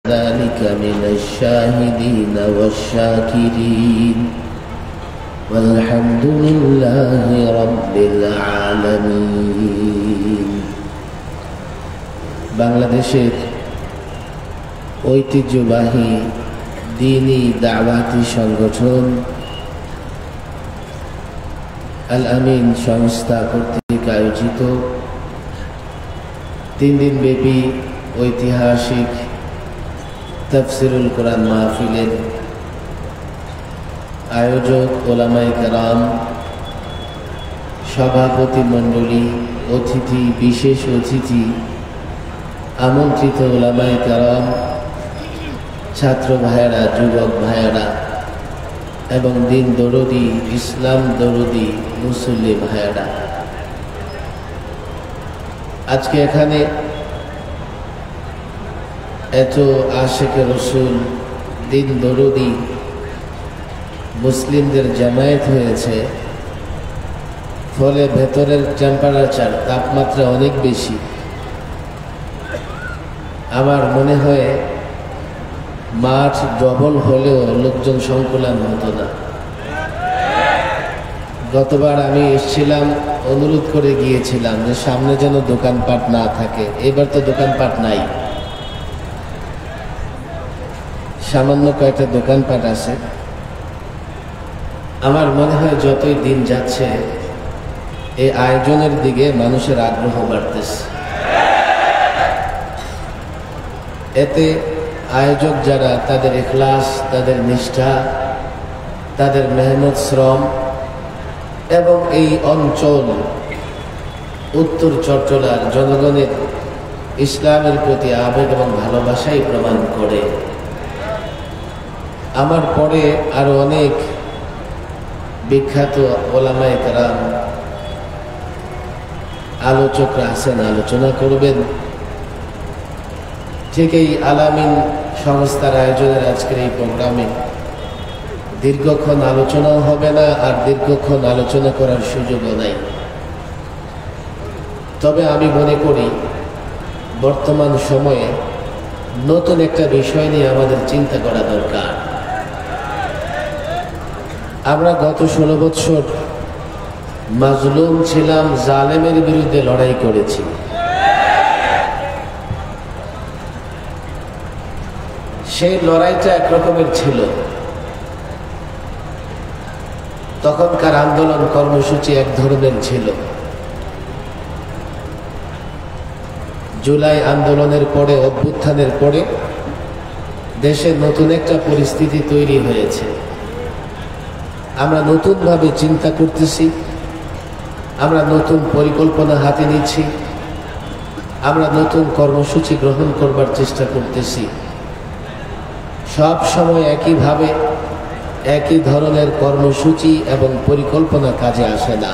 ذلك من الشاهدين والشاكرين والحمد لله رب العالمين। বাংলাদেশের ঐতিহ্যবাহী দ্বীনি দাওয়াতি সংগঠন আল আমিন সংস্থা কর্তৃক আয়োজিত 3 দিন ব্যাপী ঐতিহাসিক তাফসিরুল কোরআন মাহফিলের আয়োজক ওলামায়ে কেরাম, সভাপতি মণ্ডলী, অতিথি, বিশেষ অতিথি, আমন্ত্রিত ওলামায়ে কেরাম, ছাত্র ভাইয়েরা, যুবক ভাইয়েরা এবং দিন দরদি, ইসলাম দরদি মুসল্লি ভাইয়েরা, আজকে এখানে এত আশিকে রসুল, দিন দরদি মুসলিমদের জামায়াত হয়েছে, ফলে ভেতরের টেম্পারেচার, তাপমাত্রা অনেক বেশি। আমার মনে হয় মাঠ ডবল হলেও লোকজন সংকুলান হতো না। গতবার আমি এসেছিলাম, অনুরোধ করে গিয়েছিলাম যে সামনে যেন দোকানপাট না থাকে। এবার তো দোকানপাট নাই, সামান্য কয়েকটা দোকানপাট আছে। আমার মনে হয় যতই দিন যাচ্ছে এই আয়োজনের দিকে মানুষের আগ্রহ বাড়তেছে। এতে আয়োজক যারা, তাদের ইখলাস, তাদের নিষ্ঠা, তাদের মেহনত, শ্রম এবং এই অঞ্চল উত্তর চট্টলার জনগণের ইসলামের প্রতি আবেগ এবং ভালোবাসাই প্রমাণ করে। আমার পরে আরো অনেক বিখ্যাত ওলামায়ে কেরাম, আলোচকরা আছেন, আলোচনা করবেন। ঠিক এই আল আমিন সংস্থার আয়োজনের আজকের এই প্রোগ্রামে দীর্ঘক্ষণ আলোচনাও হবে না, আর দীর্ঘক্ষণ আলোচনা করার সুযোগও নাই। তবে আমি মনে করি বর্তমান সময়ে নতুন একটা বিষয় নিয়ে আমাদের চিন্তা করা দরকার। আমরা গত 16 বছর মাজলুম ছিলাম, জালেমের বিরুদ্ধে লড়াই করেছি। সেই লড়াইটা একরকমের ছিল। তখনকার আন্দোলন কর্মসূচি এক ধরনের ছিল। জুলাই আন্দোলনের পরে, অভ্যুত্থানের পরে দেশে নতুন একটা পরিস্থিতি তৈরি হয়েছে। আমরা নতুনভাবে চিন্তা করতেছি, আমরা নতুন পরিকল্পনা হাতে নিচ্ছি, আমরা নতুন কর্মসূচি গ্রহণ করবার চেষ্টা করতেছি। সব সময় একইভাবে একই ধরনের কর্মসূচি এবং পরিকল্পনা কাজে আসে না।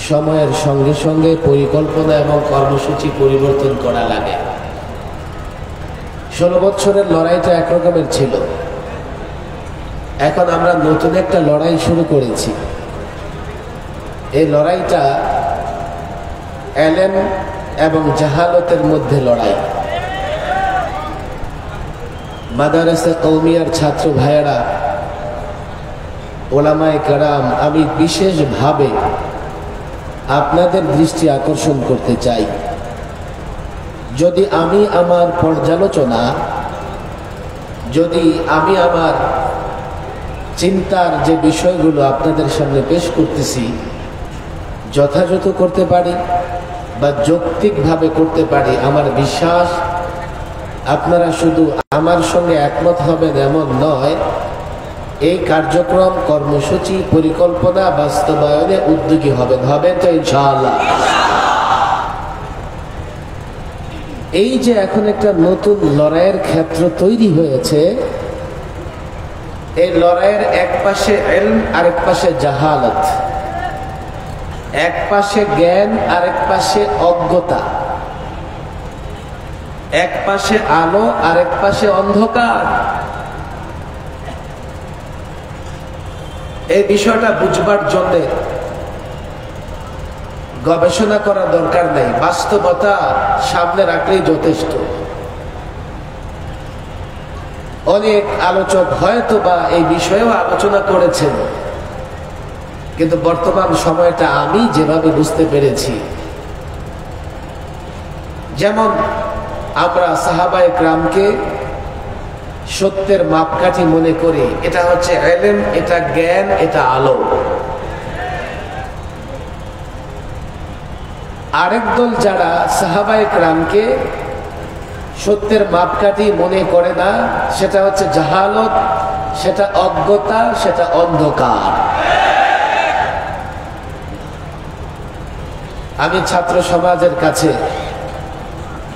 সময়ের সঙ্গে সঙ্গে পরিকল্পনা এবং কর্মসূচি পরিবর্তন করা লাগে। 16 বছরের লড়াইটা একরকমের ছিল। এখন আমরা নতুন একটা লড়াই শুরু করেছি। এই লড়াইটা এলেম এবং জাহালতের মধ্যে লড়াই। মাদারসা কওমিয়ার ছাত্র ভাইয়েরা, ওলামায়ে কেরাম, আমি বিশেষভাবে আপনাদের দৃষ্টি আকর্ষণ করতে চাই। যদি আমি আমার পর্যালোচনা, যদি আমি আমার চিন্তার যে বিষয়গুলো আপনাদের সামনে পেশ করতেছি যথাযথ করতে পারি বা যৌক্তিকভাবে করতে পারি, আমার বিশ্বাস আপনারা শুধু আমার সঙ্গে একমত হবেন এমন নয়, এই কার্যক্রম, কর্মসূচি, পরিকল্পনা বাস্তবায়নে উদ্যোগী হবেন তো ইনশাআল্লাহ। এই যে এখন একটা নতুন লড়াইয়ের ক্ষেত্র তৈরি হয়েছে, এই লড়াইয়ের এক পাশে ইলম, আরেক পাশে জাহালত, এক পাশে জ্ঞান, আরেক পাশে অজ্ঞতা, এক পাশে আলো, আরেক পাশে অন্ধকার। এই বিষয়টা বুঝবার জন্য গবেষণা করা দরকার নাই, বাস্তবতা সামনে রাখলেই যথেষ্ট। অনেক আলোচক হয়তো বা এই বিষয়েও আলোচনা করেছেন, কিন্তু বর্তমান সময়টা আমি যেভাবে বুঝতে পেরেছি, যেমন আমরা সাহাবায়ে কেরামকে সত্যের মাপকাঠি মনে করি, এটা হচ্ছে ইলম, এটা জ্ঞান, এটা আলো। আরেক দল যারা সাহাবায়ে কেরামকে সত্যের মাপকাঠি মনে করে না, সেটা হচ্ছে জাহালত, সেটা অজ্ঞতা, সেটা অন্ধকার। আমি ছাত্র সমাজের কাছে,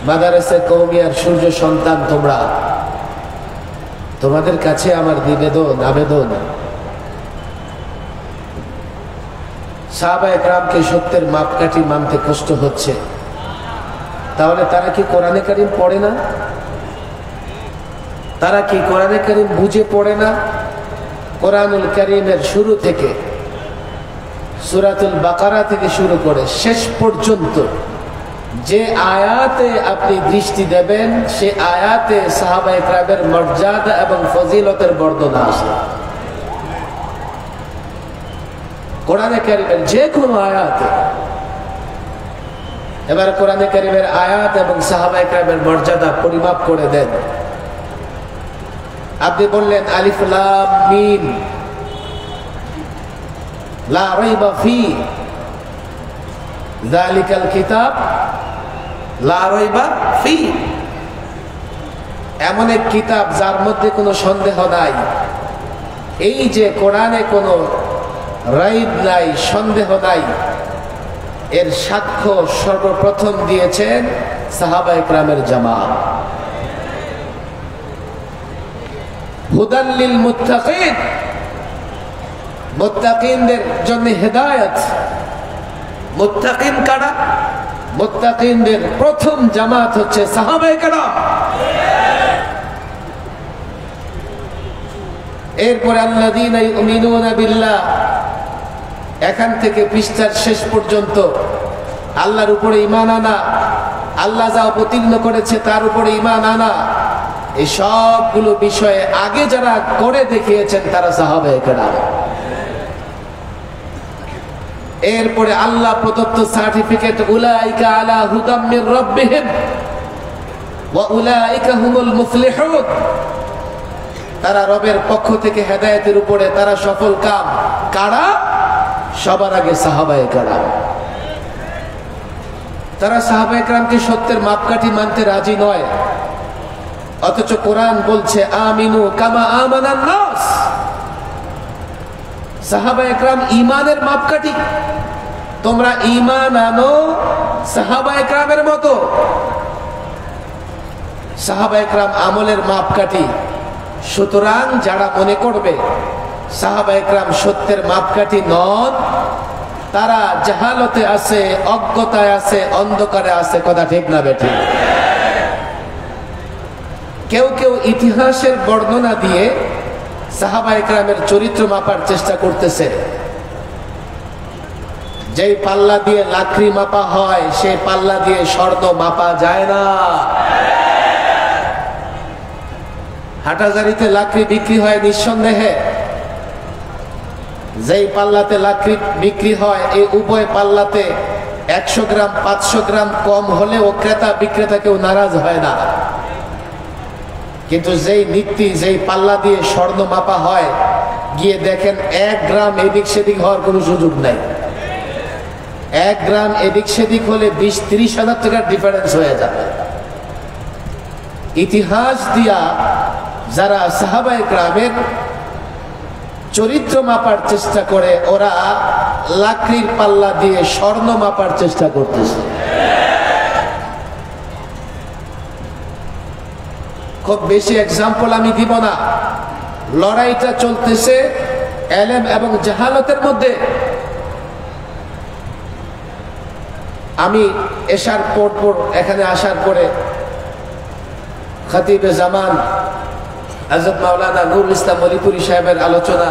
মাদারেসে কওমিয়ার সূর্য সন্তান তোমরা, তোমাদের কাছে আমার নিবেদন, আবেদন, সাহাবায়ে কেরামকে সত্যের মাপকাঠি মানতে কষ্ট হচ্ছে, তাহলে তারা কি কোরআনে কারীম পড়ে না? তারা কি কোরআনে কারীম বুঝে পড়ে না? কোরআনুল কারীমের শুরু থেকে, সূরাতুল বাকারা থেকে শুরু করে শেষ পর্যন্ত যে আয়াতে আপনি দৃষ্টি দেবেন, সে আয়াতে সাহাবায়ে কেরামের মর্যাদা এবং ফজিলতের বর্ণনা আছে। কোরআনে কারীমের যে কোনো আয়াতে। এবার কোরআনে কারীমের আয়াত এবং সাহাবায়ে কেরামের মর্যাদা পরিমাপ করে দেন। আপনি বললেন আলিফ লাম মিম লা রাইবা ফি যালিকাল কিতাব লা রাইবা ফি, এমন এক কিতাব যার মধ্যে কোনো সন্দেহ নাই। এই যে কোরআনে কোনো রাইব নাই, সন্দেহ নাই, এর সাক্ষ্য সর্বপ্রথম দিয়েছেন সাহাবায়ে কেরামের জামাত। হুদাল লিল মুত্তাকিন, মুত্তাকিনদের জন্য হেদায়েত। মুত্তাকিন কারা? মুত্তাকিনদের প্রথম জামাত হচ্ছে সাহাবায়ে কেরাম। এরপরে আল্লাযীনা ইউমিনুনা বিল্লাহ, এখান থেকে পৃষ্ঠার শেষ পর্যন্ত আল্লাহর উপরে ঈমান আনা, আল্লাহ যা অবতীর্ণ করেছে তার উপরে ঈমান আনা, এই সবগুলো বিষয়ে আগে যারা করে দেখিয়েছেন তারা সাহাবায়ে কেরাম। এরপরে আল্লাহ প্রদত্ত সার্টিফিকেট, উলাইকা আলা হুদাম মির রাব্বিহিম ওয়া উলাইকা হুমুল মুফলিহুন, তারা রবের পক্ষ থেকে হেদায়েতের উপরে, তারা সফল কাম। কারা? সবার আগে সাহাবায়ে কেরাম। তারা সাহাবায়ে কেরামকে সত্যের মাপকাঠি মানতে রাজি নয়, অথচ কোরআন বলছে আমিনু কামা আমানান নাস। সাহাবায়ে কেরাম ঈমানের মাপকাঠি, তোমরা ঈমান আনো সাহাবায়ে কেরামের মতো। সাহাবায়ে কেরাম আমলের মাপকাঠি। সুতরাং যারা মনে করবে সাহাবায়ে কেরাম সত্যের মাপকাঠি নন, তারা জাহালতে আছে, অজ্ঞতায় আছে, অন্ধকারে আছে। কথা ঠিক না বেঠিক? কেউ কেউ ইতিহাসের বর্ণনা দিয়ে সাহাবায়ে কেরামের চরিত্র মাপার চেষ্টা করতেছে। যেই পাল্লা দিয়ে লাকড়ি মাপা হয়, সেই পাল্লা দিয়ে স্বর্ণ মাপা যায় না। হাটাজারিতে লাকড়ি বিক্রি হয় নিঃসন্দেহে, যেই পাল্লাতে লাকড়ি বিক্রি হয়, এই উভয় পাল্লাতে 100 গ্রাম 500 গ্রাম কম হলেও ক্রেতা বিক্রেতা কেউ নারাজ হয় না। কিন্তু যেই নীতি, যেই পাল্লা দিয়ে স্বর্ণ মাপা হয়, গিয়ে দেখেন 1 গ্রাম এদিক সেদিক হওয়ার কোনো সুযোগ নাই। 1 গ্রাম এদিক সেদিক হলে 20-30 হাজার টাকার ডিফারেন্স হয়ে যাবে। ইতিহাস দিয়া যারা সাহাবায়ে কেরামের চরিত্র মাপার চেষ্টা করে, ওরা লাকড়ির পাল্লা দিয়ে স্বর্ণ মাপার চেষ্টা করতেছে। খুব বেশি এক্সাম্পল আমি দিব না। লড়াইটা চলতেছে ইলম এবং জাহালতের মধ্যে। আমি এশার পর এখানে আসার পরে খতিবে জামান হযরত মাওলানা নুরুল ইসলাম মলিপুরি সাহেবের আলোচনা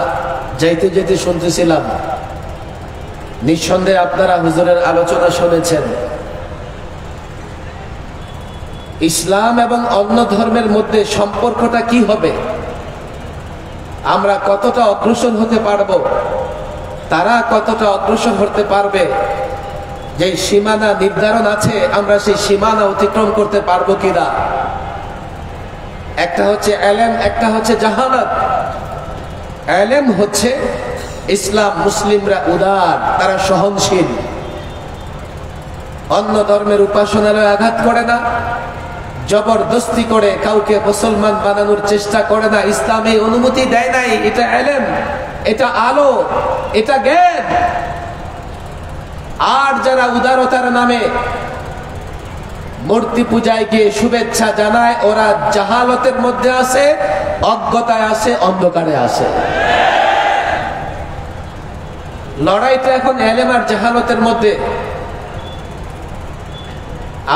যাইতে যেতে শুনতেছিলাম। নিঃসন্দেহে আপনারা হুজুরের আলোচনা শুনেছেন। ইসলাম এবং অন্য ধর্মের মধ্যে সম্পর্কটা কি হবে, আমরা কতটা অগ্রসর হতে পারবো, তারা কতটা অগ্রসর হতে পারবে, যে সীমানা নির্ধারণ আছে আমরা সেই সীমানা অতিক্রম করতে পারবো কিনা। একটা হচ্ছে এলেম, একটা হচ্ছে জাহালাত। এলেম হচ্ছে ইসলাম, মুসলিমরা উদার, তারা সহনশীল, অন্য ধর্মের উপাসনালয়ে আঘাত করে না, জবরদস্তি করে কাউকে মুসলমান বানানোর চেষ্টা করে না। ইসলাম এই অনুমতি দেয় নাই। এটা এলেম, এটা আলো, এটা জ্ঞান। আর যারা উদারতার নামে মূর্তি পূজায় গিয়ে শুভেচ্ছা জানায়, ওরা জাহালতের মধ্যে আছে, অজ্ঞতায় আছে, অন্ধকারে আছে। লড়াইটা এখন এলেম আর জাহালতের মধ্যে।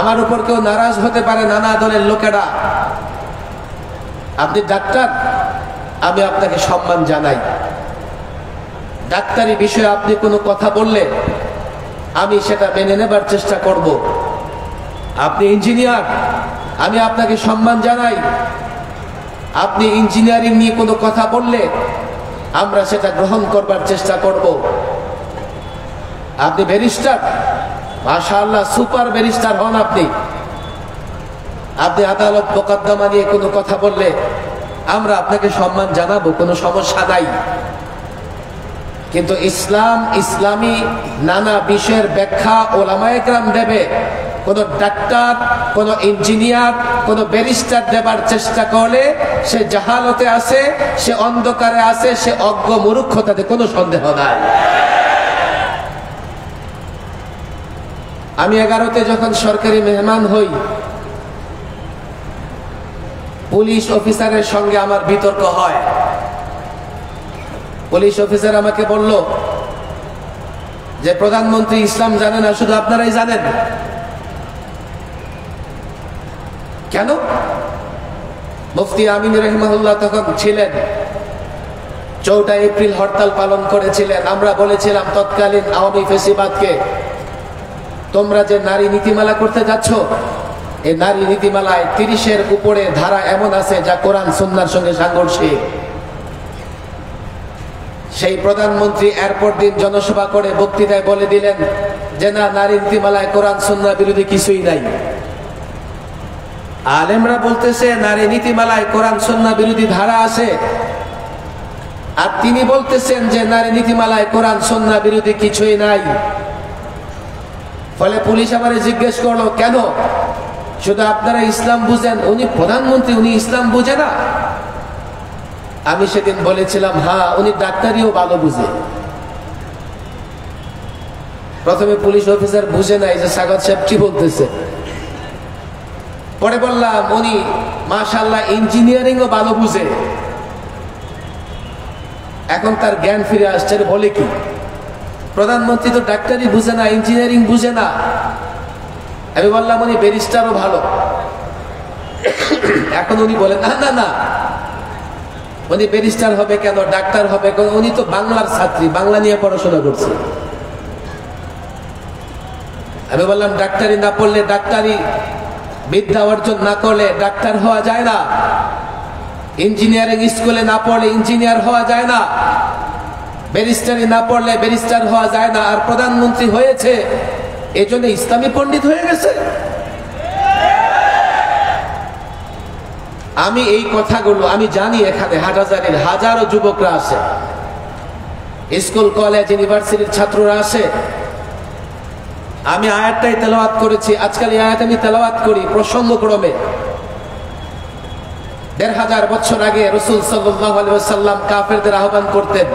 আমার উপর কেউ নারাজ হতে পারে, নানা দলের লোকেরা। আপনি ডাক্তার, আমি আপনাকে সম্মান জানাই। ডাক্তারি বিষয়ে আপনি কোনো কথা বললে আমি সেটা মেনে নেবার চেষ্টা করব। আপনি ইঞ্জিনিয়ার, আমি আপনাকে সম্মান জানাই। আপনি ইঞ্জিনিয়ারিং নিয়ে কোনো কথা বললে আমরা সেটা গ্রহণ করবার চেষ্টা করব। আপনি ব্যারিস্টার, মাশাআল্লাহ সুপার ব্যারিস্টার হন আপনি। আপনি আদালত মোকদ্দমা নিয়ে কোনো কথা বললে আমরা আপনাকে সম্মান জানাবো, কোনো সমস্যা নাই। কিন্তু ইসলাম, ইসলামী নানা বিষয়ের ব্যাখ্যা ওলামায়ে কেরাম দেবে। কোন ডাক্তার, কোন ইঞ্জিনিয়ার, কোন ব্যারিস্টার দেবার চেষ্টা করলে সে জাহালতে আছে, সে অন্ধকারে আছে, সে অজ্ঞ মূর্খতাতে কোনো সন্দেহ নাই। আমি 11তে যখন সরকারি মেহমান হই, পুলিশ অফিসারের সঙ্গে আমার বিতর্ক হয়। পুলিশ অফিসার আমাকে বলল যে প্রধানমন্ত্রী ইসলাম জানে না, শুধু আপনারাই জানেন। কেন? মুফতি আমিন রাহিমাহুল্লাহ তখন ছিলেন, 4 এপ্রিল হরতাল পালন করেছিলেন। আমরা বলেছিলাম তৎকালীন আওয়ামী ফেসিবাদকে, তোমরা যে নারী নীতিমালা করতে যাচ্ছ, এই নারী নীতিমালায় 30-এর উপরে ধারা এমন আছে যা কোরআন সুন্নাহর সঙ্গে সাংঘর্ষিক। সেই প্রধানমন্ত্রী এরপর দিন জনসভা করে বক্তৃতায় বলে দিলেন যে না, নারী নীতিমালায় কোরআন সুন্নাহ বিরোধী কিছুই নাই। আলেমরা বলতেছে নারী নীতিমালায় কোরআন সুন্নাহ বিরোধী ধারা আছে, আর তিনি বলতেছেন যে নারী নীতিমালায় কোরআন সুন্নাহ বিরোধী কিছুই নাই। ফলে পুলিশ আমারে জিজ্ঞেস করলো, কেন? শুধু আপনারা ইসলাম বুঝেন, উনি প্রধানমন্ত্রী, উনি ইসলাম বুঝে না? আমি সেদিন বলেছিলাম, হ্যাঁ, উনি ডাক্তারিও ভালো বুঝে। প্রথমে পুলিশ অফিসার বুঝে নাই যে সাগর সাহেব কি বলতেছে। পরে বললাম উনি মাশাআল্লাহ ইঞ্জিনিয়ারিংও ভালো বুঝে। এখন তার জ্ঞান ফিরে আসছে। বলে কি, প্রধানমন্ত্রী তো ডাক্তারি বুঝে না, ইঞ্জিনিয়ারিং বুঝে না। আমি বললাম উনি ব্যারিস্টারও ভালো। এখন উনি বলেন না না না, উনি ব্যারিস্টার হবে কেন, ডাক্তার হবে কেন? উনি তো বাংলার ছাত্রী, বাংলা নিয়ে পড়াশোনা করছে। আমি বললাম ডাক্তারি না পড়লে, ডাক্তারি বিদ্যা অর্জন না করলে ডাক্তার হওয়া যায় না। ইঞ্জিনিয়ারিং স্কুলে না পড়লে ইঞ্জিনিয়ার হওয়া যায় না। ব্যারিস্টারি না পড়লে ব্যারিস্টার হওয়া যায় না। আর প্রধানমন্ত্রী হয়েছে এজন্য ইসলামী পণ্ডিত হয়ে গেছে। আমি এই কথাগুলো আমি জানি, এখানে হাটহাজারীর হাজারো যুবকরা আছে, স্কুল কলেজ ইউনিভার্সিটির ছাত্ররা আছে। আমি আয়াতটাই তেলাওয়াত করেছি। আজকাল এই আয়াত আমি তেলাওয়াত করি প্রসঙ্গক্রমে। 1500 বছর আগে রাসূল সাল্লাল্লাহু আলাইহি ওয়াসাল্লাম কাফেরদের আহ্বান করতেন,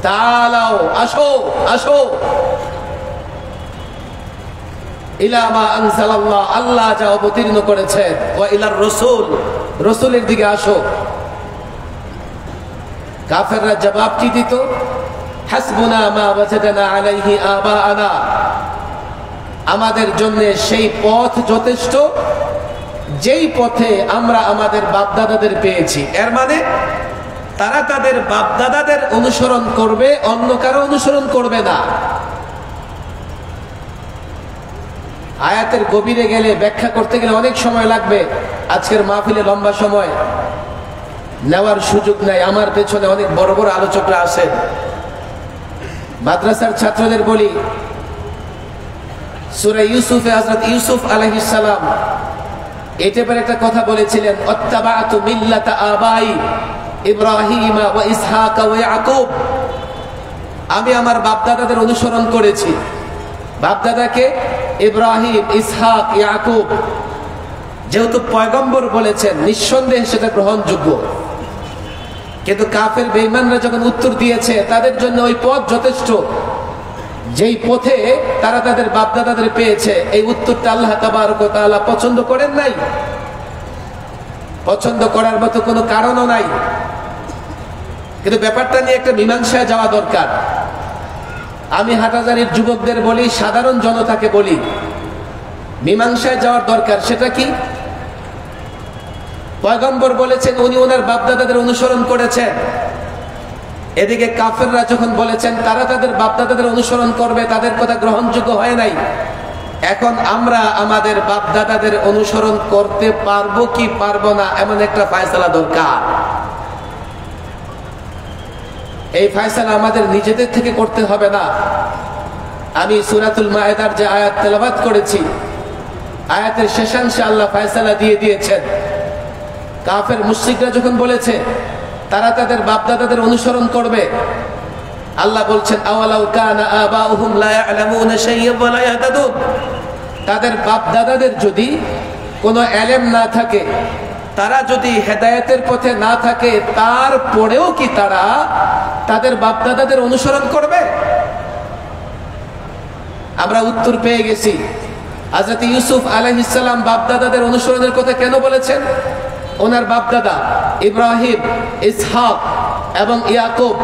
তাআলাও, আসো আসো, ইলা মা আনজালাল্লাহ, আল্লাহ যা অবতীর্ণ করেছেন, ওয়া ইলার রাসূল, রাসূলের দিকে আসো। কাফেররা জবাব কি দিত? হাসবুনা মা ওয়াজাদনা আলাইহি আবাআনা, আমাদের জন্য সেই পথ যথেষ্ট যেই পথে আমরা আমাদের বাপদাদাদের পেয়েছি। এর মানে তারা তাদের বাপদাদাদের অনুসরণ করবে, অন্য কারো অনুসরণ করবে না। আয়াতের গভীরে গেলে ব্যাখ্যা করতে গেলে অনেক সময় লাগবে। আজকের মাহফিলে লম্বা সময় নেওয়ার সুযোগ নাই। আমার পেছনে অনেক বড় বড় আলোচকরা আছেন। মাদ্রাসার ছাত্রদের বলি, সূরা ইউসুফে হযরত ইউসুফ আলাইহিস সালাম এটা পরে একটা কথা বলেছিলেন, অত্তাবাতু মিল্লাতা আবাই ইব্রাহিম ওয়া ইসহাক ওয়া ইয়াকুব। আমি আমার বাপদাদাদের অনুসরণ করেছি। বাপদাদাকে ইব্রাহিম, ইসহাক, ইয়াকুব। যেহেতু পয়গম্বর বলেছেন, নিঃসন্দেহে সেটা গ্রহণযোগ্য। কিন্তু কাফের বেঈমানরা যখন উত্তর দিয়েছে, তাদের জন্য ওই পথ যথেষ্ট, যেই পথে তারা তাদের বাপদাদাদের পেয়েছে, এই উত্তরটা আল্লাহ তাবারক ওয়া তাআলা পছন্দ করেন নাই। পছন্দ করার মতো কোনো কারণও নাই। কিন্তু ব্যাপারটা নিয়ে একটা মীমাংসায় যাওয়া দরকার। আমি হাটহাজারীর যুবকদের বলি, সাধারণ জনতাকে বলি, মীমাংসায় যাওয়ার দরকার। সেটা কি? পয়গম্বর বলেছেন উনি ওনার বাপদাদাদের অনুসরণ করেছেন। এদিকে কাফেররা যখন বলেছেন তারা তাদের বাপদাদাদের অনুসরণ করবে, তাদের কথা গ্রহণযোগ্য হয় নাই। এখন আমরা আমাদের বাপদাদাদের অনুসরণ করতে পারবো কি পারবো না, এমন একটা ফয়সালা দরকার। এই ফয়সালা আমাদের নিজেদের থেকে করতে হবে না। আমি সূরাতুল মায়েদার যে আয়াত তেলাওয়াত করেছি, আয়াতের শেষাংশে আল্লাহ ফয়সালা দিয়ে দিয়েছেন। কাফের মুশরিকরা যখন বলেছে তারা তাদের বাপদাদাদের অনুসরণ করবে, আল্লাহ বলছেন আওয়ালাউ কানা আবাউহুম লা ইয়ালামুনা শাইয়্যান ওয়া লা ইয়াহতাদুন। তাদের বাপদাদাদের যদি কোনো ইলম না থাকে, তারা যদি হেদায়েতের পথে না থাকে, তারপরেও কি তারা তাদের বাপদাদাদের অনুসরণ করবে? আমরা উত্তর পেয়ে গেছি। হযরত ইউসুফ আলাইহিস সালাম বাপদাদাদের অনুসরণের কথা কেন বলেছেন? ওনার বাপদাদা ইব্রাহিম, ইসহাক এবং ইয়াকুব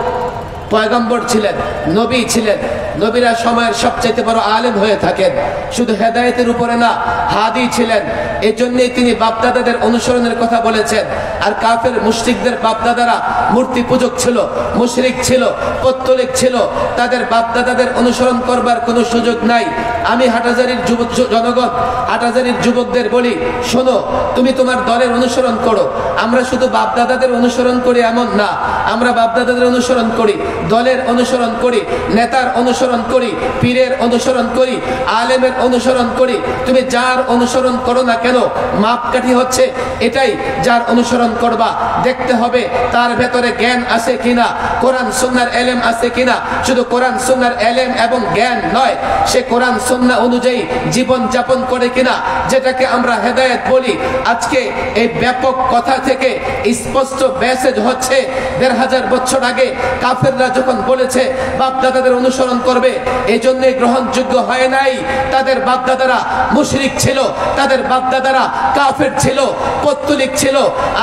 পয়গম্বর ছিলেন, নবী ছিলেন। নবীরা সময়ের সবচেয়ে বড় আলেম হয়ে থাকেন, শুধু হেদায়েতের উপরে না, হাদি ছিলেন। এজন্যই তিনি বাপদাদাদের অনুসরণের কথা বলেছেন। আর কাফের মুশরিকদের বাপদাদারা মূর্তি পূজক ছিল, মুশরিক ছিল, পত্তলিক ছিল। তাদের বাপদাদাদের অনুসরণ করবার কোনো সুযোগ নাই। আমি হাটহাজারীর যুবক জনগণ, হাটহাজারীর যুবকদের বলি, শোনো, তুমি তোমার দলের অনুসরণ করো। আমরা শুধু বাপদাদাদের অনুসরণ করি এমন না, আমরা বাপদাদাদের অনুসরণ করি, দলের অনুসরণ করি, নেতার অনুসরণ করি, পীরের অনুসরণ করি, আলেমের অনুসরণ করি। তুমি যার অনুসরণ করো না কেন, মাপকাঠি হচ্ছে এটাই, যার অনুসরণ করবা দেখতে হবে তার ভেতরে জ্ঞান আছে কিনা, কোরআন সুন্নাহর ইলম আছে কিনা। শুধু কোরআন সুন্নাহর ইলম এবং জ্ঞান নয়, সে কোরআন সুন্নাহ অনুযায়ী জীবন যাপন করে কিনা, যেটাকে আমরা হেদায়েত বলি। আজকে এই ব্যাপক কথা থেকে স্পষ্ট মেসেজ হচ্ছে, ১৫০০ বছর আগে কাফেররা যখন বলেছে বাপদাদাদের অনুসরণ করবে, এই জন্যই গ্রহণযোগ্য হয় নাই। তাদের বাপদাদারা মুশরিক ছিল, তাদের বাপদাদারা কাফের ছিল, পত্তলিক ছিল।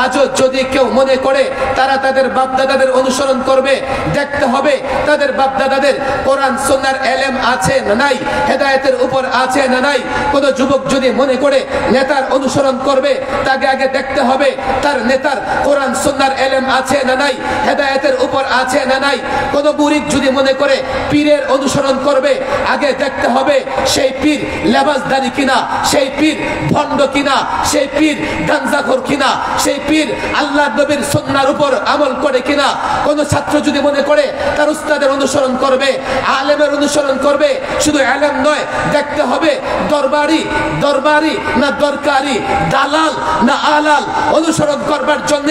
আজও যদি কেউ মনে করে তারা তাদের বাপদাদাদের অনুসরণ করবে, দেখতে হবে তাদের বাপদাদাদের কোরআন সুন্নাহর ইলম আছে না নাই, হেদায়েতের উপর আছে না নাই। কোন যুবক যদি মনে করে নেতার অনুসরণ করবে, তাকে আগে দেখতে হবে তার নেতার কোরআন সুন্নাহর ইলম আছে না নাই, হেদায়েতের উপর আছে না নাই। কোন মুরিদ যদি মনে করে পীরের অনুসরণ করবে, আগে দেখতে হবে সেই পীর লেবাসদারি কিনা, সেই পীর ভণ্ড কিনা, সেই পীর গাঞ্জাখোর কিনা, সেই পীর আল্লাহর নবীর সুন্নাহর উপর আমল করে কিনা। কোন ছাত্র যদি মনে করে তার উস্তাদের অনুসরণ করবে, আলেমের অনুসরণ করবে, শুধু ইলম নয়, দেখতে হবে দরবারি না দরকারি, দালাল না আলাল। অনুসরণ করবার জন্য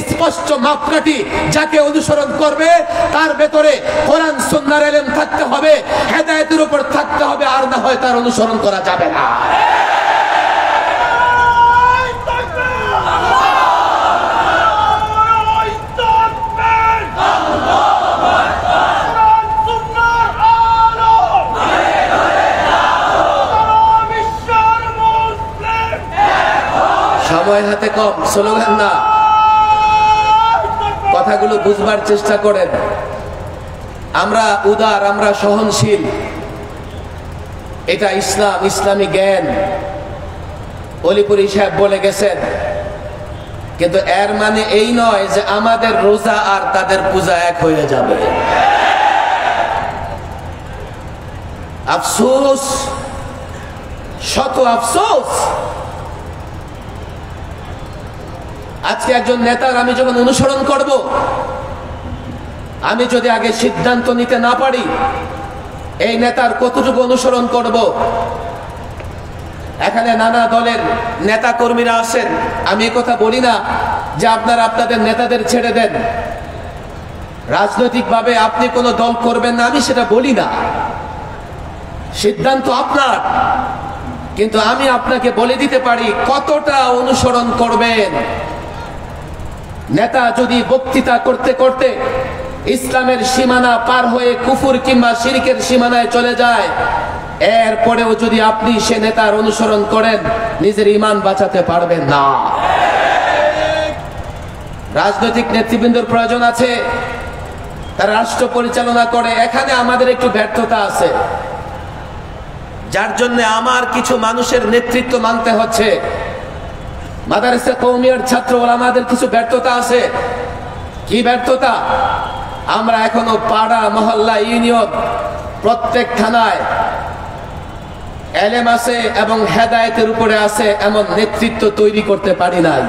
স্পষ্ট মাপকাঠি, যাকে অনুসরণ করবে তার ভেতরে কোরআন সুন্নাহর ইলম থাকতে হবে, হেদায়েতের উপর থাকতে হবে, আর না হয় তার অনুসরণ করা যাবে না। সময় হাতে কম, স্লোগান না, কথাগুলো বুঝবার চেষ্টা করেন। আমরা উদার, আমরা সহনশীল, এটা ইসলাম, ইসলামী জ্ঞান। অলিপুরি সাহেব বলে গেছেন। কিন্তু এর মানে এই নয় যে আমাদের রোজা আর তাদের পূজা এক হয়ে যাবে। আফসোস, শত আফসোস। আজকে একজন নেতার আমি যখন অনুসরণ করব, আমি যদি আগে সিদ্ধান্ত নিতে না পারি এই নেতার কতটুকু অনুসরণ করব। এখানে নানা দলের নেতা কর্মীরা আছেন, আমি কথা বলি না যে আপনারা আপনাদের নেতাদের ছেড়ে দেন, রাজনৈতিকভাবে আপনি কোনো দল করবেন না, আমি সেটা বলি না, সিদ্ধান্ত আপনার। কিন্তু আমি আপনাকে বলে দিতে পারি কতটা অনুসরণ করবেন। নেতা যদি বক্তৃতা করতে করতে ইসলামের সীমানা পার হয়ে কুফর কিংবা শিরকের সীমানায় চলে যায়, এরপরেও যদি আপনি সে নেতার অনুসরণ করেন, নিজের ঈমান বাঁচাতে পারবেন না। রাজনৈতিক নেতৃবৃন্দর প্রয়োজন আছে, তারা রাষ্ট্র পরিচালনা করে। এখানে আমাদের একটু ব্যর্থতা আছে, যার জন্য আমার কিছু মানুষের নেতৃত্ব মানতে হচ্ছে। মাদারসা কওমিয়ার ছাত্র ওলামাদের কিছু ব্যর্থতা আছে। কি ব্যর্থতা? আমরা এখনো পাড়া, মহল্লা, ইউনিয়ন, প্রত্যেক থানায় এলেম আছে এবং হেদায়েতের উপরে আছে এমন নেতৃত্ব তৈরি করতে পারি নাই।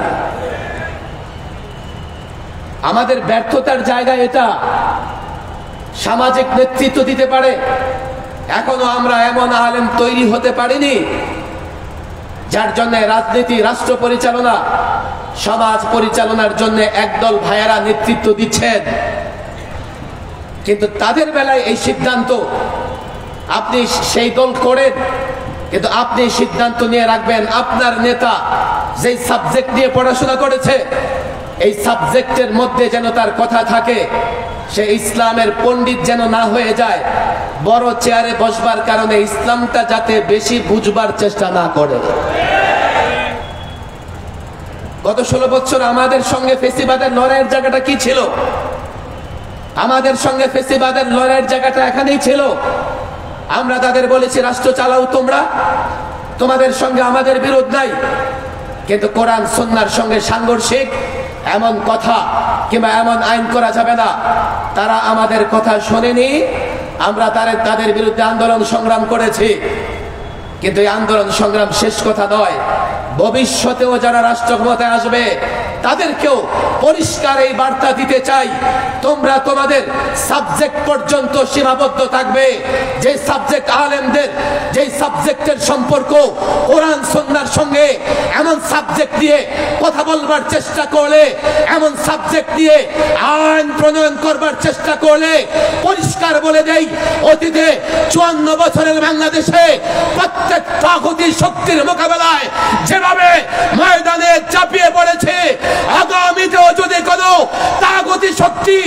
আমাদের ব্যর্থতার জায়গা এটা। সামাজিক নেতৃত্ব দিতে পারে, এখনো আমরা এমন আলেম তৈরি হতে পারিনি, যার জন্য রাজনীতি, রাষ্ট্র পরিচালনা, সমাজ পরিচালনার জন্য একদল ভাইয়েরা নেতৃত্ব দিচ্ছেন। কিন্তু তাদের বেলায় এই সিদ্ধান্ত, আপনি সেই দল করেন, কিন্তু আপনি সিদ্ধান্ত নিয়ে রাখবেন আপনার নেতা যেই সাবজেক্ট নিয়ে পড়াশোনা করেছে এই সাবজেক্টের মধ্যে যেন তার কথা থাকে, সে ইসলামের পণ্ডিত যেন না হয়ে যায়, বড় চেয়ারে বসবার কারণে ইসলামটা যাতে বেশি বুঝবার চেষ্টা না করে। গত 16 বছর আমাদের সঙ্গে ফেসিবাদের লড়াইয়ের জায়গাটা কি ছিল? আমাদের সঙ্গে ফেসিবাদের লড়াইয়ের জায়গাটা এখানেই ছিল। আমরা তাদের বলেছি রাষ্ট্র চালাও তোমরা, তোমাদের সঙ্গে আমাদের বিরোধ নাই, কিন্তু কোরআন সুন্নাহর সঙ্গে সাংঘর্ষিক এমন কথা কিংবা এমন আইন করা যাবে না। তারা আমাদের কথা শোনেনি, আমরা তাদের বিরুদ্ধে আন্দোলন সংগ্রাম করেছি। কিন্তু এই আন্দোলন সংগ্রাম শেষ কথা নয়, ভবিষ্যতেও যারা রাষ্ট্র ক্ষমতায় আসবে তাদেরকেও পরিষ্কার এই বার্তা দিতে চাই, তোমরা তোমাদের সাবজেক্ট পর্যন্ত সীমাবদ্ধ থাকবে। যে সাবজেক্ট আলেমদের, যে সাবজেক্টের সম্পর্ক কোরআন সুন্নাহর সঙ্গে, এমন সাবজেক্ট দিয়ে কথা বলবার চেষ্টা করলে, এমন সাবজেক্ট দিয়ে আইন প্রণয়ন করবার চেষ্টা করলে, পরিষ্কার বলে দেই, অতীতে 54 বছরের বাংলাদেশে প্রত্যেক তাগুতি শক্তির মোকাবেলায় যেভাবে ময়দানে চাপিয়ে পড়েছে, আগামীতেও যদি কোনো তাগুতি শক্তি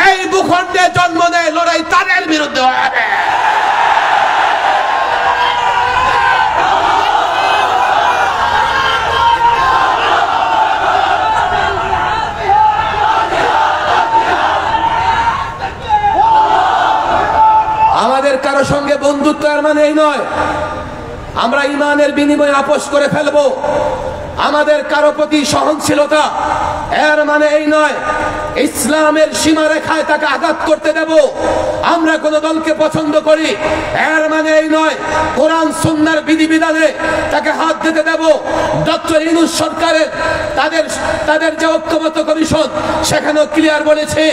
এই ভূখণ্ডে জন্ম নেয়, লড়াই তাদের বিরুদ্ধে হবে। আমাদের কারো সঙ্গে বন্ধুত্ব এর মানে এই নয় আমরা ইমানের বিনিময়ে আপোষ করে ফেলবো। আমাদের কারো প্রতি সহনশীলতা এর মানে এই নয় ইসলামের সীমারেখায় তাকে আঘাত করতে দেব। আমরা কোন দলকে পছন্দ করি এর মানে এই নয় কোরআন সুন্নাহর বিধিবিধানে তাকে হাত দিতে দেব। ডক্টর ইউনূস সরকারের তাদের যে ঐক্যমত্য কমিশন সেখানেও ক্লিয়ার বলেছে,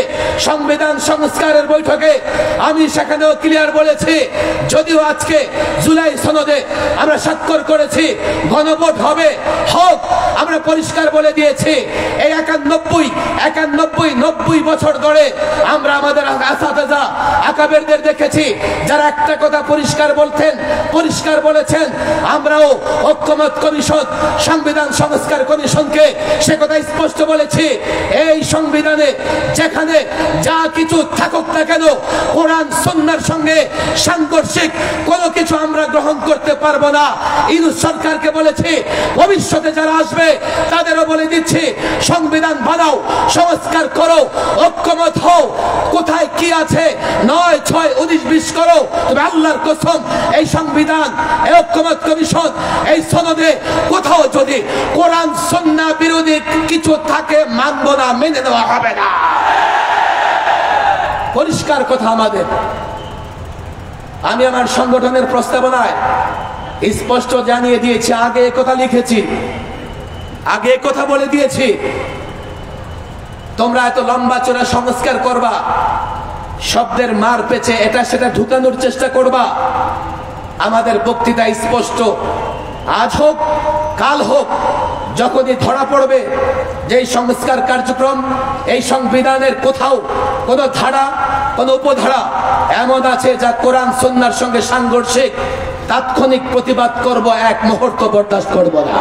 সংবিধান সংস্কারের বৈঠকে আমি সেখানেও ক্লিয়ার বলেছি, যদিও আজকে জুলাই সনদে আমরা স্বাক্ষর করেছি, গণভোট হবে, হোক, আমরা পরিষ্কার বলে দিয়েছি এই 91 বছর ধরে আমরা আমাদের আসাতেজা আকাবেরদের দেখেছি যারা একটা কথা পরিষ্কার বলেছেন, আমরাও ঐক্যমত কমিশন, সংবিধান সংস্কার কমিশনকে সে কথা স্পষ্ট বলেছি, এই সংবিধানে যেখানে যা কিছু থাকুক না কেন কোরআন সুন্নাহর সঙ্গে সাংঘর্ষিক কোনো কিছু আমরা গ্রহণ করতে পারবো না। ইউনূস সরকারকে বলেছি, ভবিষ্যতে যারা আসবে তাদেরও বলে দিচ্ছি, সংবিধান বানাও, সংস্কার করো, ঐক্যমত হও, কোথায় কি আছে 9, 6, 19, 20 করো, তবে আল্লাহর কসম এই সংবিধান, এই ঐক্যমত কমিশন, এই সনদে কোথাও যদি কোরআন সুন্নাহ বিরোধী কিছু থাকে মানব না, মেনে নেওয়া হবে না। পরিষ্কার কথা আমাদের। আমি আমার সংগঠনের প্রস্তাবনায় স্পষ্ট জানিয়ে দিয়েছি, আগে কথা লিখেছি, আগে কথা বলে দিয়েছি, তোমরা এত লম্বা চড়া সংস্কার করবা, শব্দের মার পেছে এটা সেটা ঢুকানোর চেষ্টা করবা। আমাদের বক্তৃতা স্পষ্ট, আজ হোক কাল হোক, যখনই ধরা পড়বে যে সংস্কার কার্যক্রম, এই সংবিধানের কোথাও কোনো ধারা, কোনো উপধারা এমন আছে যা কোরআন সুন্নাহর সঙ্গে সাংঘর্ষিক, তাৎক্ষণিক প্রতিবাদ করব, এক মুহূর্ত বরদাস্ত করব না।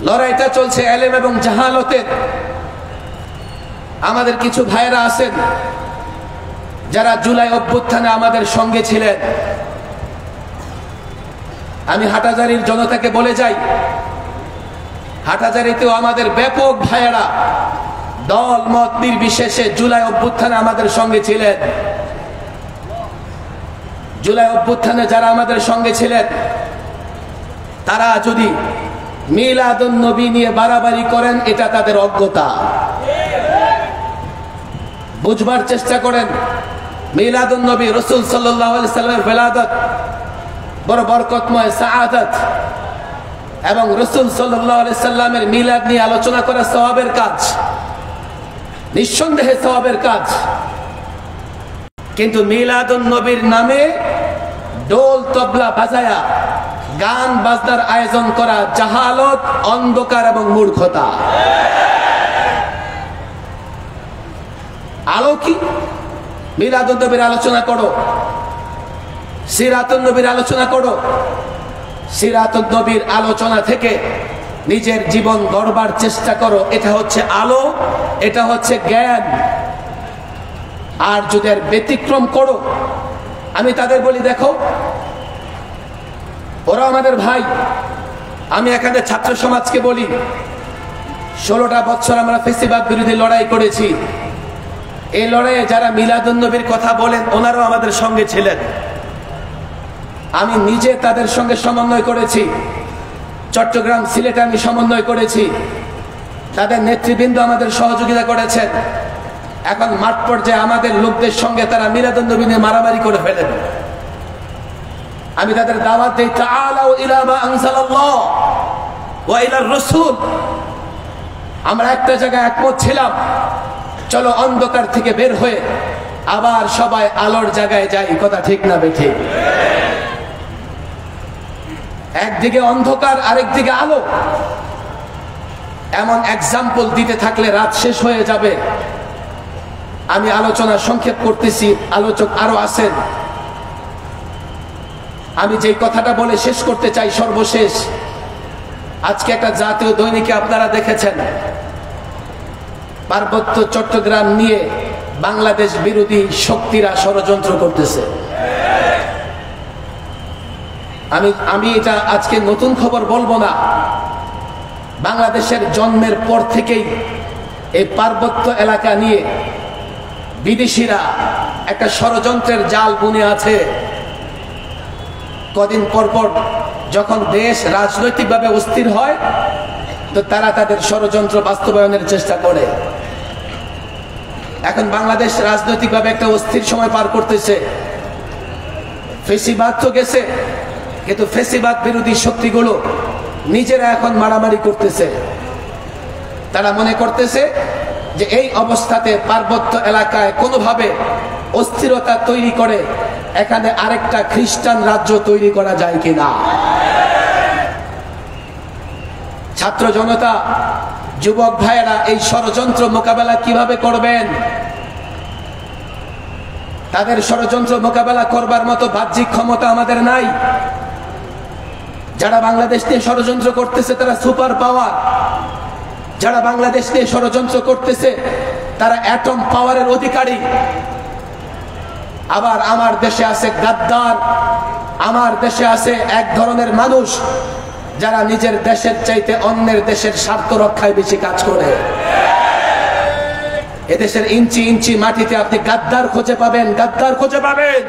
লড়াইটা চলছে এলেম এবং জাহালতের। আমাদের কিছু ভাইয়েরা আছেন যারা জুলাই অভ্যুত্থানে আমাদের সঙ্গে ছিলেন। আমি হাটাজারির জনতাকে বলে যাই, হাটাজারিতেও আমাদের ব্যাপক ভাইয়েরা দল মত নির্বিশেষে জুলাই অভ্যুত্থানে আমাদের সঙ্গে ছিলেন। জুলাই অভ্যুত্থানে যারা আমাদের সঙ্গে ছিলেন, তারা যদি মিলাদুন নবী নিয়ে বাড়াবাড়ি করেন, এটা তাদের অজ্ঞতা। বুঝবার চেষ্টা করেন, মিলাদুন নবী রাসূল সাল্লাল্লাহু আলাইহি সাল্লামের বেলাদত, বড় বরকতময় সাআদাত, এবং রাসূল সাল্লাল্লাহু আলাইহি সাল্লামের মিলাদ নিয়ে আলোচনা করা সওয়াবের কাজ, নিঃসন্দেহে সওয়াবের কাজ। কিন্তু মিলাদুন নবীর নামে ডোল তবলা বাজায়া গান বাজনার আয়োজন করা জাহালত, অন্ধকার এবং মূর্খতা। আলো কি? মিলাদুন নবীর আলোচনা করো, সিরাতুন নবীর আলোচনা করো। সিরাতুন নবীর আলোচনা থেকে নিজের জীবন গড়বার চেষ্টা করো, এটা হচ্ছে আলো, এটা হচ্ছে জ্ঞান। আর যদি এর ব্যতিক্রম করো, আমি তাদের বলি, দেখো ওরা আমাদের ভাই। আমি এখানে ছাত্র সমাজকে বলি, 16টা বছর আমরা ফেসিবাদ বিরোধী লড়াই করেছি। এই লড়াইয়ে যারা মিলাদুন নবীর কথা বলেন, ওনারাও আমাদের সঙ্গে ছিলেন। আমি নিজে তাদের সঙ্গে সমন্বয় করেছি। চট্টগ্রাম, সিলেটে আমি সমন্বয় করেছি। তাদের নেতৃবৃন্দ আমাদের সহযোগিতা করেছেন। এখন মাঠ পর্যায়ে আমাদের লোকদের সঙ্গে তারা মিলাদুন নবী নিয়ে মারামারি করে ফেলেন। আমি তাদের দাওয়াত দেই, তাআলাউ ইলা মা আনজালাল্লাহ ওয়া ইলার রাসূল। আমরা একটা জায়গায় একমত ছিলাম, চলো অন্ধকার থেকে বের হয়ে আবার সবাই আলোর জায়গায় যাই। কথা ঠিক না বেঠিক? একদিকে অন্ধকার, আরেকদিকে আলো। এমন এক্সাম্পল দিতে থাকলে রাত শেষ হয়ে যাবে। আমি আলোচনা সংক্ষেপ করতেছি, আলোচক আরো আছেন। আমি যে কথাটা বলে শেষ করতে চাই, সর্বশেষ, আজকে একটা জাতীয় দৈনিকে আপনারা দেখেছেন, পার্বত্য চট্টগ্রাম নিয়ে বাংলাদেশ বিরোধী শক্তিরা ষড়যন্ত্র করতেছে। আমি এটা আজকে নতুন খবর বলবো না। বাংলাদেশের জন্মের পর থেকেই এই পার্বত্য এলাকা নিয়ে বিদেশিরা একটা ষড়যন্ত্রের জাল বুনে আছে। কদিন পর পর যখন দেশ রাজনৈতিকভাবে অস্থির হয়, তো তারা তাদের ষড়যন্ত্র বাস্তবায়নের চেষ্টা করে। এখন বাংলাদেশ রাজনৈতিকভাবে একটা অস্থির সময় পার করতেছে। ফেসিবাদ তো গেছে, কিন্তু ফেসিবাদ বিরোধী শক্তিগুলো নিজেরা এখন মারামারি করতেছে। তারা মনে করতেছে যে এই অবস্থাতে পার্বত্য এলাকায় কোনোভাবে অস্থিরতা তৈরি করে এখানে আরেকটা খ্রিস্টান রাজ্য তৈরি করা যায় কিনা। ছাত্র জনতা, যুবক ভাইয়েরা, এই ষড়যন্ত্র মোকাবেলা কিভাবে করবেন? তাদের ষড়যন্ত্র মোকাবেলা করবার মতো বাহ্যিক ক্ষমতা আমাদের নাই। যারা বাংলাদেশ নিয়ে ষড়যন্ত্র করতেছে তারা সুপার পাওয়ার। যারা বাংলাদেশ নিয়ে ষড়যন্ত্র করতেছে তারা অ্যাটম পাওয়ারের অধিকারী। আবার আমার দেশে আছে গাদ্দার, আমার দেশে আছে এক ধরনের মানুষ যারা নিজের দেশের চাইতে অন্যের দেশের স্বার্থ রক্ষায় বেশি কাজ করে। এদেশের ইঞ্চি ইঞ্চি মাটিতে আপনি গাদ্দার খুঁজে পাবেন, গাদ্দার খুঁজে পাবেন।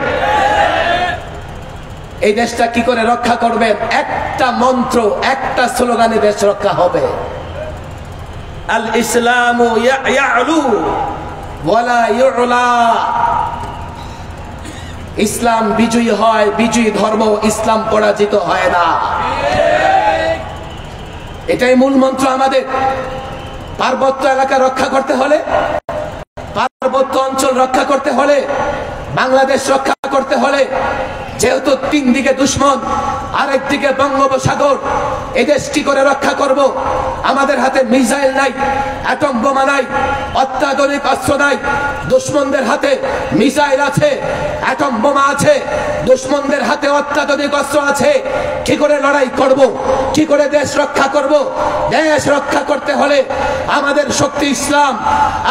এই দেশটা কি করে রক্ষা করবেন? একটা মন্ত্র, একটা স্লোগানে দেশ রক্ষা হবে। আল ইসলামু ইয়ালু ওয়ালা ইউলা। ইসলাম বিজয়ী হয়, বিজয়ী ধর্ম, ইসলাম পরাজিত হয় না। এটাই মূল মন্ত্র আমাদের। পার্বত্য এলাকা রক্ষা করতে হলে, পার্বত্য অঞ্চল রক্ষা করতে হলে, বাংলাদেশ রক্ষা করতে হলে, যেহেতু তিন দিকে দুশ্মন, আরেকদিকে বঙ্গোপসাগর, এদেশ কি করে রক্ষা করব? আমাদের হাতে মিসাইল নাই, অ্যাটম বোমা নাই, অত্যাধুনিক অস্ত্র নাই। দুশ্মনদের হাতে মিসাইল আছে, অ্যাটম বোমা আছে, দুশ্মনদের হাতে অত্যাধুনিক অস্ত্র আছে। কি করে লড়াই করব? কি করে দেশ রক্ষা করব? দেশ রক্ষা করতে হলে আমাদের শক্তি ইসলাম।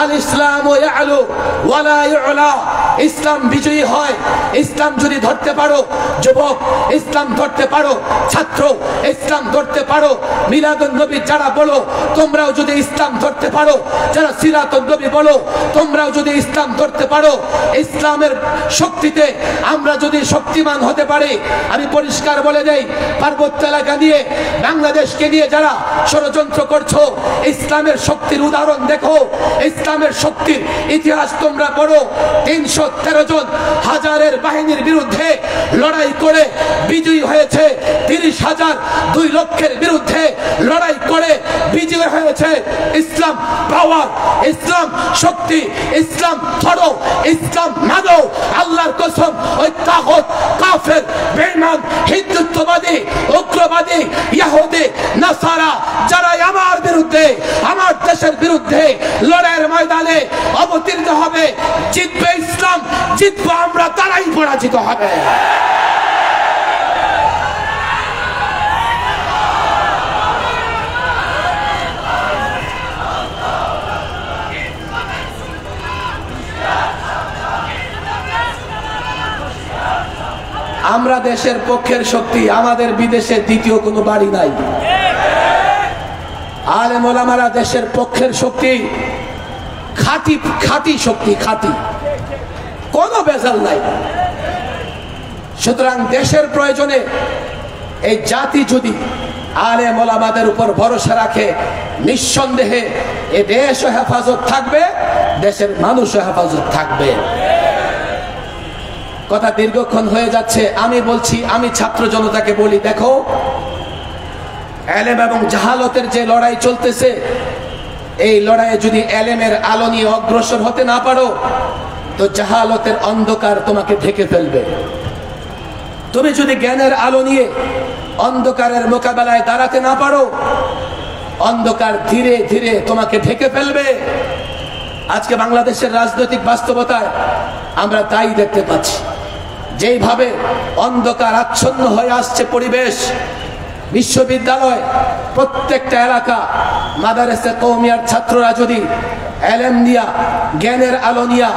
আল ইসলাম ইয়ালু ওয়ালা ইউলা। ইসলাম বিজয়ী হয়। ইসলাম যদি ধরতে পারো যুবক, ইসলাম ধরতে পারো ছাত্র, ইসলাম ধরতে পারো মিলাদুন নবী যারা বলো, তোমরাও যদি ইসলাম ধরতে পারো, যারা সিরাতুন নবী বলো, তোমরাও যদি ইসলাম ধরতে পারো, ইসলামের শক্তিতে আমরা যদি শক্তিমান হতে পারি। আমি পরিষ্কার বলে দেই, পার্বত্য এলাকা নিয়ে, বাংলাদেশকে নিয়ে যারা ষড়যন্ত্র করছো, ইসলামের শক্তির উদাহরণ দেখো, ইসলামের শক্তির ইতিহাস তোমরা পড়ো। 313 জন হাজারের বাহিনীর বিরুদ্ধে লড়াই করে বিজয়ী হয়েছে। 30,000 2 লক্ষের বিরুদ্ধে লড়াই করে বিজয়ী হয়েছে। ইসলাম পাওয়ার, ইসলাম শক্তি, ইসলাম ধরো, ইসলাম মানো। আল্লাহর কসম, ওই তাগুত, কাফের, বেঈমান, হিন্দুত্ববাদী, উগ্রবাদী, ইহুদি, নাসারা যারা আমার বিরুদ্ধে, আমার দেশের বিরুদ্ধে লড়াইয়ের ময়দানে অবতীর্ণ হবে, জিতবে ইসলাম, জিতবো আমরা, তারাই পরাজিত হবে। আমরা দেশের পক্ষের শক্তি, আমাদের বিদেশে দ্বিতীয় কোনো বাড়ি নাই। আলেম ওলামারা দেশের পক্ষের শক্তি, খাঁটি খাঁটি শক্তি, খাঁটি, কোনো বেজাল নাই। সুতরাং দেশের প্রয়োজনে এই জাতি যদি আলেম ওলামাদের উপর ভরসা রাখে, নিঃসন্দেহে এ দেশও হেফাজত থাকবে, দেশের মানুষও হেফাজত থাকবে। কথা দীর্ঘক্ষণ হয়ে যাচ্ছে, আমি বলছি, আমি ছাত্র জনতাকে বলি, দেখো, এলেম এবং জাহালতের যে লড়াই চলতেছে, এই লড়াইয়ে যদি এলেমের আলো নিয়ে অগ্রসর হতে না পারো, তো জাহালতের অন্ধকার তোমাকে ঢেকে ফেলবে। তুমি যদি জ্ঞানের আলো নিয়ে অন্ধকারের মোকাবেলায় দাঁড়াতে না পারো, অন্ধকার ধীরে ধীরে তোমাকে ঢেকে ফেলবে। আজকে বাংলাদেশের রাজনৈতিক বাস্তবতায় আমরা তাই দেখতে পাচ্ছি, যেইভাবে অন্ধকার আচ্ছন্ন হয়ে আসছে পরিবেশ। বিশ্ববিদ্যালয়, প্রত্যেকটা এলাকা, মাদারেসে কওমিয়ার ছাত্ররা যদি এলেম নিয়া, জ্ঞানের আলো নিয়া,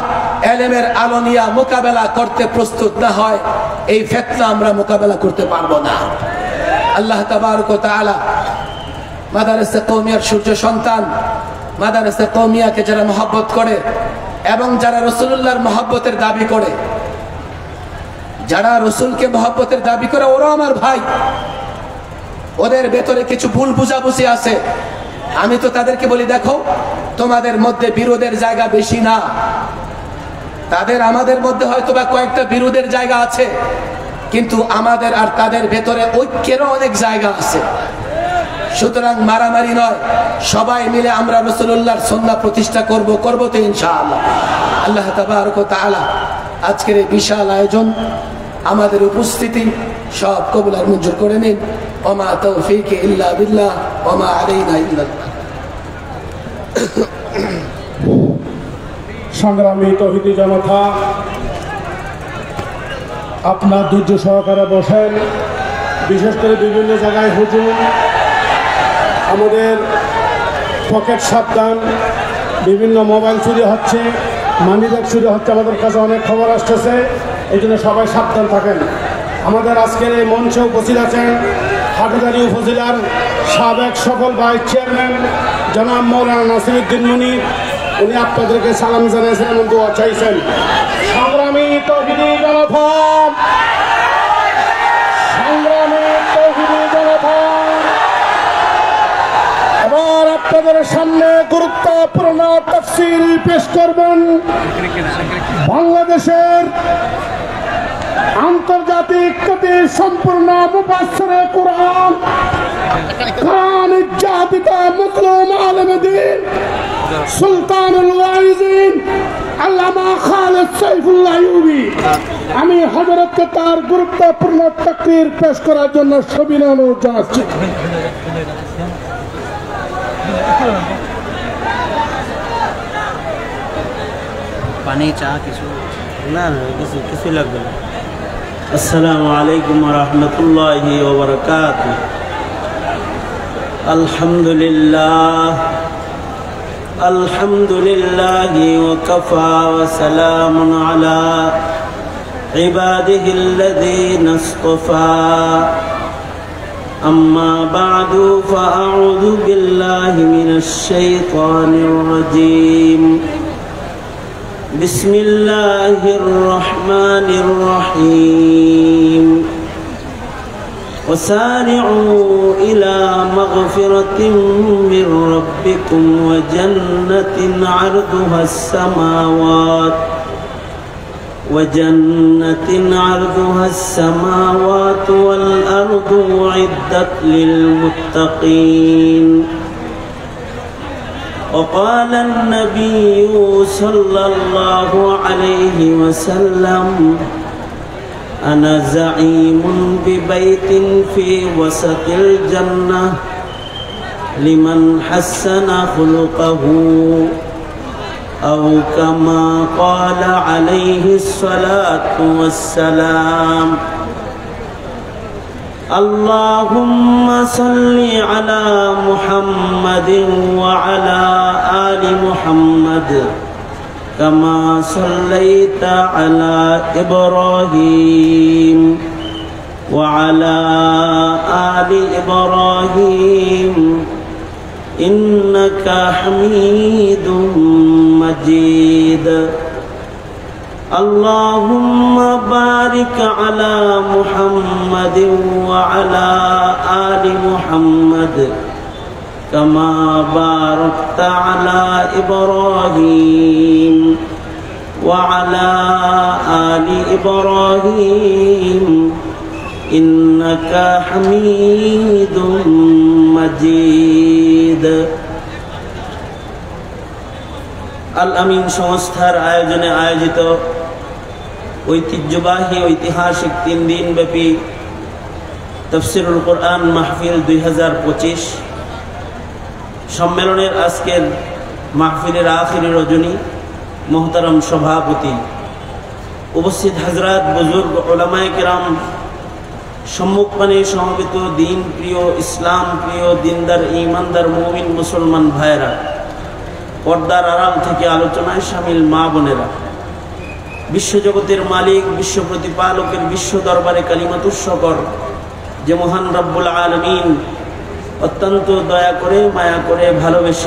এলেমের আলো নিয়া মোকাবেলা করতে প্রস্তুত না হয়, এই ফিতনা আমরা মোকাবেলা করতে পারবো না। আল্লাহ তাবারক ওয়া তাআলা মাদারেসে কওমিয়ার সূর্য সন্তান, মাদারেসে কওমিয়াকে যারা মহব্বত করে এবং যারা রাসূলুল্লাহর মহব্বতের দাবি করে, যারা রাসূলকে মহব্বতের দাবি করে, ওরা আমার ভাই। ওদের ভেতরে কিছু ভুল বুঝাবুঝি আছে। আমি তো তাদেরকে বলি, দেখো, তোমাদের মধ্যে বিরোধের জায়গা বেশি না। তাদের আমাদের মধ্যে হয়তো বা কয়েকটা বিরোধের জায়গা আছে, কিন্তু আমাদের আর তাদের ভেতরে ঐক্যেরও অনেক জায়গা আছে। সুতরাং মারামারি নয়, সবাই মিলে আমরা রাসূলুল্লাহর সুন্নাহ প্রতিষ্ঠা করব তো ইনশাআল্লাহ। আল্লাহ তাবারক ওয়া তাআলা আজকের এই বিশাল আয়োজন, আমাদের উপস্থিতি সব কবুল আর মঞ্জুর করে নিন। ওমা তৌফিক ইল্লা বিল্লাহ ওমা আলাইনা ইল্লাল্লাহ। সংগ্রামী তৌহিদি জনতা, আপনার ধৈর্য সহকারে বসেন। বিশেষ করে বিভিন্ন জায়গায় হুজুম, আমাদের পকেট সাবধান, বিভিন্ন মোবাইল চুরি হচ্ছে, মানিব্যাগ চুরি হচ্ছে, আমাদের কাছে অনেক খবর আসতেছে। এই জন্য সবাই সাবধান থাকেন। আমাদের আজকের এই মঞ্চে উপস্থিত আছেন হাটহাজারী উপজেলার সাবেক সকল ভাইস চেয়ারম্যান জনাব মৌলানা নাসিরউদ্দিন মুনীর। উনি আপনাদেরকে সালাম জানিয়েছেন এবং দোয়া চাইছেন। সংগ্রামী তৌহিদি জনতা, সংগ্রামী তৌহিদি জনতা, এবার আপনাদের সামনে গুরুত্বপূর্ণ তাফসীর পেশ করবেন বাংলাদেশের আন্তর্জাতিক খ্যাতি সম্পূর্ণ মুফাসসিরে কুরআন খান জাতিকা মুসলিম আলেম দ্বীন সুলতানুল ওয়াইজিন আল্লামা খালেদ সাইফুল্লাহ আইয়ুবী আমি হযরতকে তার গুরুত্বপূর্ণ তাকরীর পেশ করার জন্য সবিনয় অনুরোধ জানাচ্ছি। পানি চা কিছু না কিছু লাগবে না। আসসালামু আলাইকুম ওয়া রাহমাতুল্লাহি ওয়া বারাকাতুহু। আলহামদুলিল্লাহি ওয়া কাফা ওয়া সালামুন আলা ইবাদিহিল্লাযীনা ইসতাফা। আম্মা বা'দু ফাআউযু বিল্লাহি মিনাশ শাইতানির রাজীম। بسم الله الرحمن الرحيم وسارعوا إلى مغفرة من ربكم وجنة عرضها السماوات والأرض أعدت للمتقين. وقال النبي صلى الله عليه وسلم أنا زعيم ببيت في وسط الجنة لمن حسن خلقه أو كما قال عليه الصلاة والسلام. اللهم صل على محمد وعلى آل محمد كما صليت على إبراهيم وعلى آل إبراهيم إنك حميد مجيد. اللهم بارك على محمد وعلى آل محمد كما باركت على إبراهيم وعلى آل إبراهيم إنك حميد مجيد. আল আমিন সংস্থার আয়োজনে আয়োজিত ঐতিহ্যবাহী ঐতিহাসিক 3 দিন ব্যাপী তাফসীরুল কোরআন মাহফিল 2025 সম্মেলনের আজকের মাহফিলের আখিরি রজনী মোহতারাম সভাপতি, উপস্থিত হযরত বুজুর্গ উলামায়ে কেরাম, সম্মুখপানে সমবেত দিন প্রিয়, ইসলাম প্রিয়, দিনদার, ঈমানদার মুমিন মুসলমান ভাইরা, পর্দার আড়াল থেকে আলোচনায় শামিল মা বোনেরা, বিশ্বজগতের মালিক, বিশ্ব প্রতিপালকের বিশ্ব দরবারে কালিমাতুশ শুকর যে মহান রব্বুল আলামিন অত্যন্ত দয়া করে, মায়া করে, ভালোবেসে